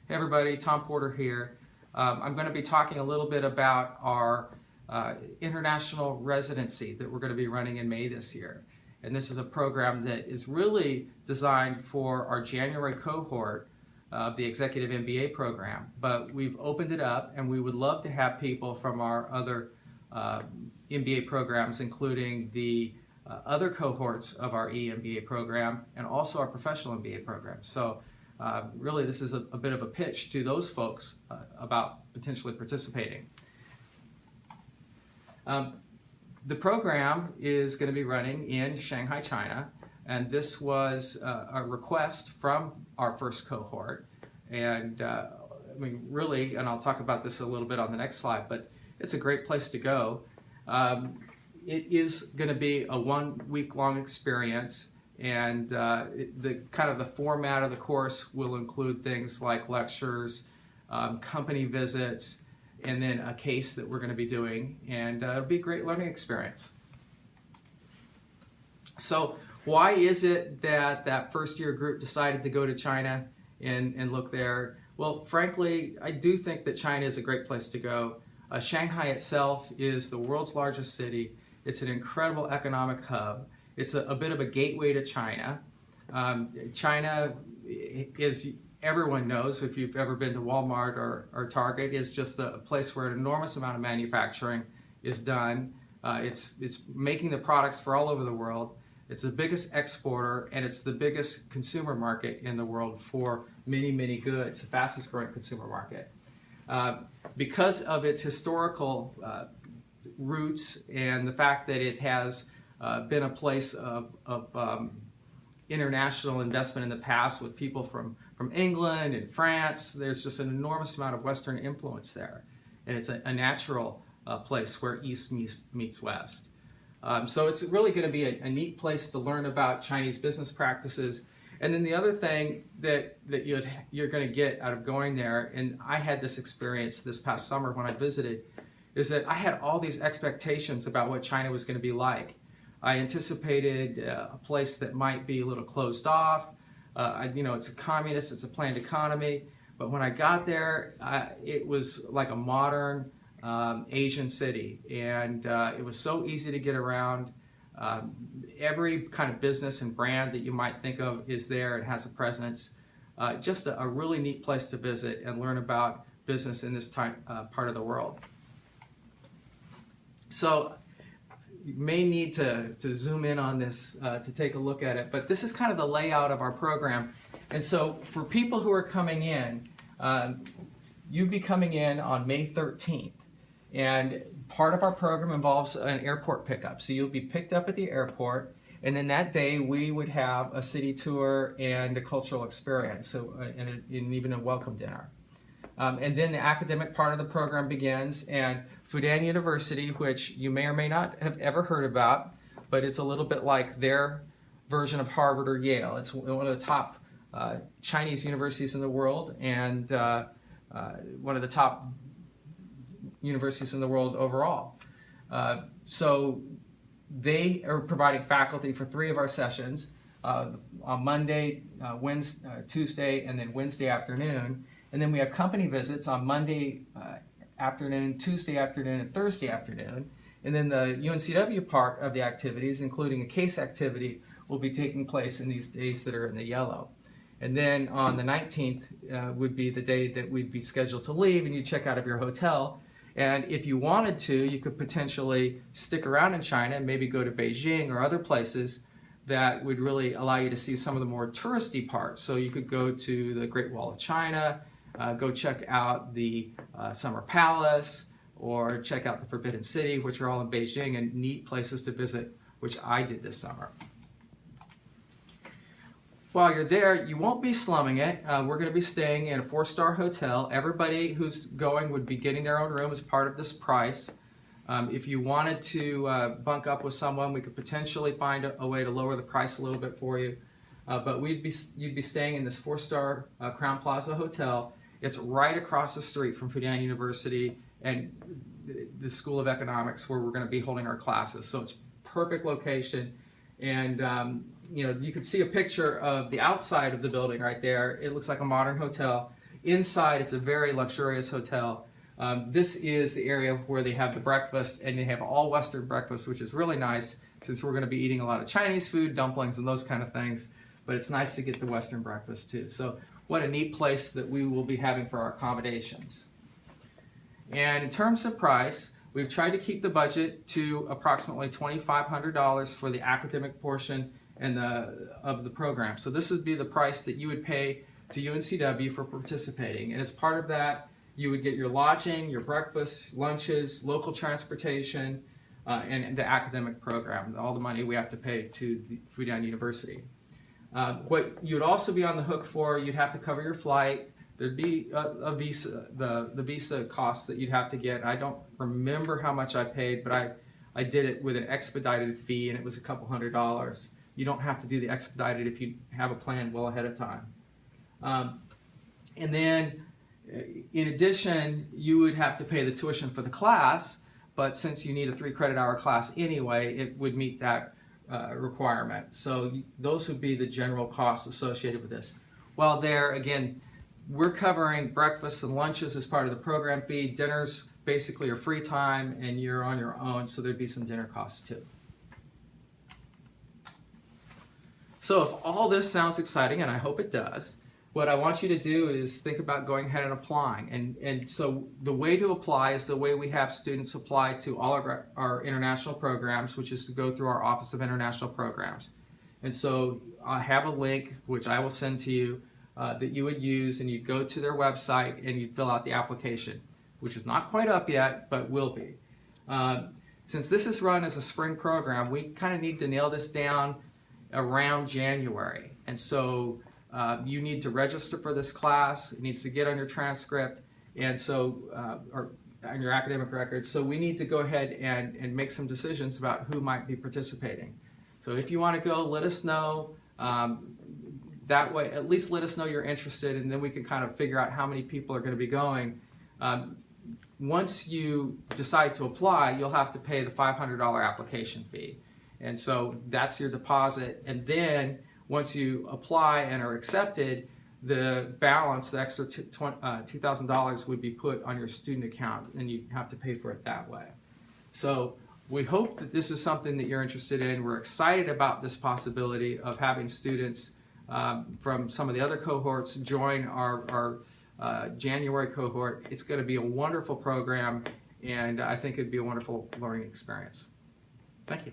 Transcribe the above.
Hey everybody, Tom Porter here. I'm going to be talking a little bit about our international residency that we're going to be running in May this year. And this is a program that is really designed for our January cohort of the Executive MBA program. But we've opened it up and we would love to have people from our other MBA programs, including the other cohorts of our eMBA program and also our professional MBA program. So really this is a bit of a pitch to those folks about potentially participating. The program is going to be running in Shanghai, China, and this was a request from our first cohort. And I mean, really, and I'll talk about this a little bit on the next slide, but it's a great place to go. It is going to be a 1 week long experience, and the format of the course will include things like lectures, company visits, and then a case that we're going to be doing, and it'll be a great learning experience. So why is it that that first year group decided to go to China and look there? Well, frankly, I do think that China is a great place to go. Shanghai itself is the world's largest city. It's an incredible economic hub. It's a bit of a gateway to China. China is, everyone knows, if you've ever been to Walmart or Target, is just a place where an enormous amount of manufacturing is done. It's making the products for all over the world. It's the biggest exporter, and it's the biggest consumer market in the world for many, many goods, the fastest growing consumer market. Because of its historical roots and the fact that it has been a place of international investment in the past with people from England and France, there's just an enormous amount of Western influence there. And it's a natural place where East meets West. So it's really going to be a neat place to learn about Chinese business practices. And then the other thing that you're going to get out of going there, and I had this experience this past summer when I visited, is that I had all these expectations about what China was going to be like. I anticipated a place that might be a little closed off. It's a communist, it's a planned economy. But when I got there, it was like a modern Asian city. And it was so easy to get around. Every kind of business and brand that you might think of is there. It has a presence. Just a really neat place to visit and learn about business in this part of the world. So you may need to zoom in on this to take a look at it, but this is kind of the layout of our program. And so for people who are coming in, you'd be coming in on May 13th. And part of our program involves an airport pickup. So you'll be picked up at the airport, and then that day we would have a city tour and a cultural experience, and even a welcome dinner. And then the academic part of the program begins, and Fudan University, which you may or may not have ever heard about, but it's a little bit like their version of Harvard or Yale. It's one of the top Chinese universities in the world, and one of the top universities in the world overall. So they are providing faculty for 3 of our sessions, on Monday, Tuesday, and then Wednesday afternoon. And then we have company visits on Monday afternoon, Tuesday afternoon, and Thursday afternoon. And then the UNCW part of the activities, including a case activity, will be taking place in these days that are in the yellow. And then on the 19th would be the day that we'd be scheduled to leave, and you check out of your hotel. And if you wanted to, you could potentially stick around in China and maybe go to Beijing or other places that would really allow you to see some of the more touristy parts. So you could go to the Great Wall of China, go check out the Summer Palace, or check out the Forbidden City, which are all in Beijing and neat places to visit, which I did this summer. While you're there, you won't be slumming it. We're going to be staying in a 4-star hotel. Everybody who's going would be getting their own room as part of this price. If you wanted to bunk up with someone, we could potentially find a way to lower the price a little bit for you. But you'd be staying in this 4-star Crown Plaza hotel. It's right across the street from Fudan University and the School of Economics, where we're going to be holding our classes. So it's perfect location. And you could see a picture of the outside of the building right there. It looks like a modern hotel. Inside, it's a very luxurious hotel. This is the area where they have the breakfast, and they have all Western breakfast, which is really nice since we're going to be eating a lot of Chinese food, dumplings, and those kind of things. But it's nice to get the Western breakfast too. So what a neat place that we will be having for our accommodations. And in terms of price, we've tried to keep the budget to approximately $2,500 for the academic portion and of the program. So this would be the price that you would pay to UNCW for participating. And as part of that, you would get your lodging, your breakfast, lunches, local transportation, and the academic program, all the money we have to pay to Fudan University. What you would also be on the hook for, you'd have to cover your flight. There'd be a visa, the visa costs that you'd have to get. I don't remember how much I paid, but I did it with an expedited fee, and it was a couple $100s. You don't have to do the expedited if you have a plan well ahead of time. And then, in addition, you would have to pay the tuition for the class, but since you need a 3 credit hour class anyway, it would meet that requirement. So those would be the general costs associated with this. Well, there, again, we're covering breakfasts and lunches as part of the program fee. Dinners basically are free time, and you're on your own, so there'd be some dinner costs too. So if all this sounds exciting, and I hope it does, what I want you to do is think about going ahead and applying. And so the way to apply is the way we have students apply to all of our international programs, which is to go through our Office of International Programs. And so I have a link, which I will send to you, that you would use, and you'd go to their website and you'd fill out the application, which is not quite up yet, but will be. Since this is run as a spring program, we kind of need to nail this down around January. And so you need to register for this class. It needs to get on your transcript, and so or on your academic record. So we need to go ahead and make some decisions about who might be participating. So if you want to go, let us know. That way, at least let us know you're interested, and then we can kind of figure out how many people are going to be going. Once you decide to apply, you'll have to pay the $500 application fee. And so that's your deposit. And then once you apply and are accepted, the balance, the extra $2,000 would be put on your student account, and you have to pay for it that way. So we hope that this is something that you're interested in. We're excited about this possibility of having students from some of the other cohorts join our January cohort. It's going to be a wonderful program, and I think it'd be a wonderful learning experience. Thank you.